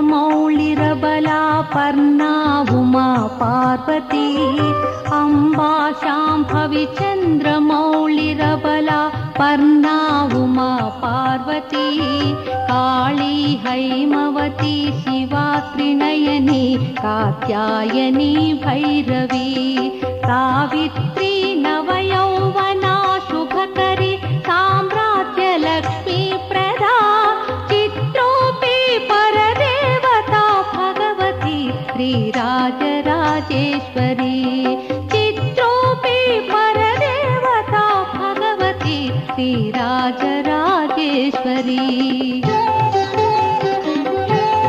चन्द्रमौळिरबला Parna Uma Parvati Amba Shambhavi चन्द्रमौळिरबला Parna Uma Parvati Kali Haimavati Shiva Trinayani Katyayani Bhairavi Savitri